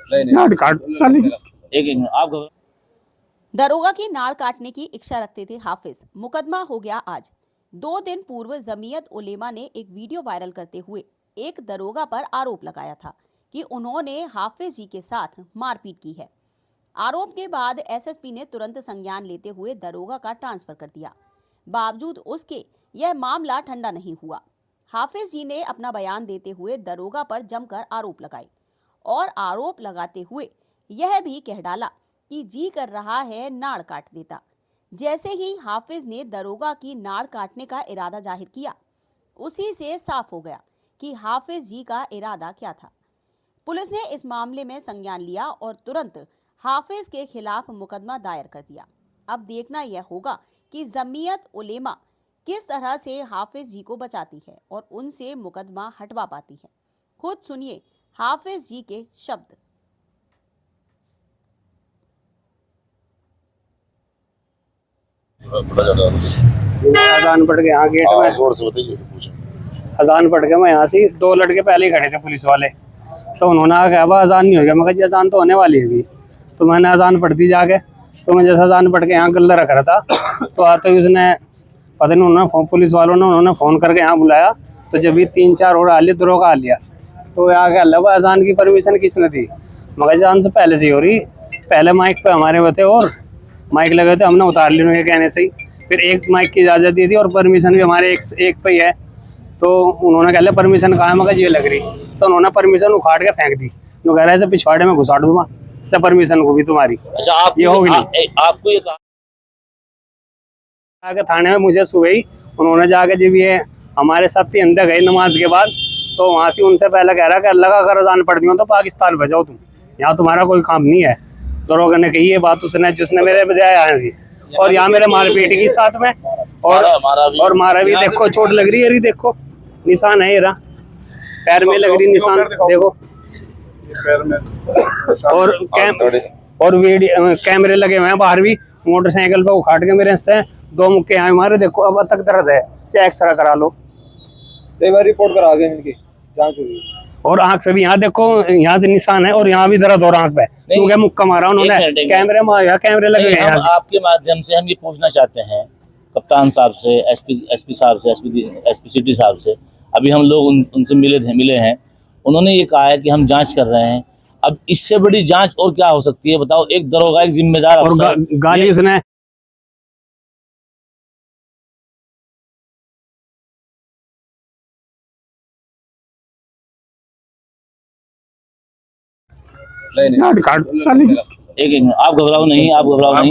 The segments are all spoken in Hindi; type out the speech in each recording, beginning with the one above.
नाड़ काट साले की। एक आप दरोगा की नाड़ काटने की इच्छा रखते थे हाफिज। मुकदमा हो गया आज। 2 दिन पूर्व जमीयत उलेमा ने एक वीडियो वायरल करते हुए एक दरोगा पर आरोप लगाया था कि उन्होंने हाफिज जी के साथ मारपीट की है। आरोप के बाद एसएसपी ने तुरंत संज्ञान लेते हुए दरोगा का ट्रांसफर कर दिया। बावजूद उसके यह मामला ठंडा नहीं हुआ। हाफिज जी ने अपना बयान देते हुए दरोगा पर जमकर आरोप लगाए और आरोप लगाते हुए यह भी कह डाला कि जी कर रहा है नाड़ काट देता। जैसे ही हाफिज ने दरोगा की नाड़ काटने का इरादा जाहिर किया, उसी से साफ हो गया कि हाफिज जी का इरादा क्या था। पुलिस ने इस मामले में संज्ञान लिया और तुरंत हाफिज के खिलाफ मुकदमा दायर कर दिया। अब देखना यह होगा कि जमीयत उलेमा किस तरह से हाफिज जी को बचाती है और उनसे मुकदमा हटवा पाती है। खुद सुनिए हाफिज जी के शब्द। अजान पड़ के यहाँ गेट में अजान पड़ के मैं यहाँ से 2 लड़के पहले ही खड़े थे पुलिस वाले, तो उन्होंने कहा अब अजान नहीं हो गया। मैं कहा अजान तो होने वाली है अभी। तो मैंने अजान पढ़ दी जाके। तो मैं जैसे अजान पढ़ के यहाँ गल्ला रख रहा था तो आते ही उसने पता नहीं उन्होंने पुलिस वालों ने उन्होंने फ़ोन करके यहाँ बुलाया। तो जब ये 3-4 और आ लिया दरोगा आ लिया तो यहाँ क्या अल्लाह अजान की परमिशन किसने दी? मगर अजान से पहले से ही हो रही। पहले माइक पे हमारे हुए थे और माइक लगे थे, हमने उतार लिया उनके कहने से ही। फिर एक माइक की इजाज़त दी थी और परमिशन भी हमारे एक पे ही है। तो उन्होंने कह लिया परमिशन कहाँ है? मगर ये लग रही। तो उन्होंने परमिशन उखाड़ के फेंक दी। वो कह रहे थे पिछवाड़े में घुसाड़ दूंगा तो परमिशन को भी तुम्हारी। अच्छा, आप ये होगी नहीं। आपको ये कहा आगे थाने में मुझे सुबह ही उन्होंने जाके जब ये हमारे साथ ही अंदर गए नमाज के बाद, तो वहाँ से उनसे पहले कह रहा कि अल्लाह का अगर अजान पढ़ दी तो पाकिस्तान भेजाओ तुम, यहाँ तुम्हारा कोई काम नहीं है। दरोगा ने कही ये बात उसने जिसने मेरे बजाय आया जी। और यहाँ मेरे मारपीट की साथ में और मारा भी। देखो चोट लग रही है, देखो निशान है, ये रहा पैर में लग रही निशान देखो। पैर में और वीडियो कैमरे लगे हुए हैं बाहर भी। मोटरसाइकिल पे उखाड़ के मेरे से 2 मुक्के यहाँ मारे। देखो अब तक दर्द है, चाहे एक्सरा करा लो। एक बार रिपोर्ट करा दें, इनकी जांच हुई। और आंख पे भी यहाँ देखो, यहाँ से निशान है और यहाँ भी दर्द हो रहा आंख पे क्योंकि मुक्का मारा उन्होंने। कैमरे में आया, कैमरे लगे हैं। आपके माध्यम से हम ये पूछना चाहते हैं कप्तान साहब से, एसपी साहब से, एसपी सिटी साहब से। अभी हम लोग उनसे मिले हैं। उन्होंने ये कहा है कि हम जांच कर रहे हैं। अब इससे बड़ी जांच और क्या हो सकती है बताओ? एक दरोगा, एक जिम्मेदार और गाली उसने नाड़ काट साले की। एक आप घबराओ नहीं, आप घबराओ नहीं।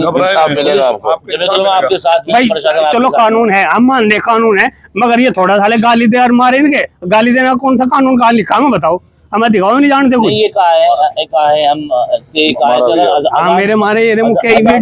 मिलेगा आपको। मैं आपके साथ भाई चलो कानून है, हम मान ले कानून है, मगर ये थोड़ा साले गाली दे और मारे इनके। गाली देना कौन सा कानून कहाँ लिखा है बताओ? हमें दिखाओ, नहीं जानते कुछ। ये कहा है हम मेरे मारे ये मुख्य वीडियो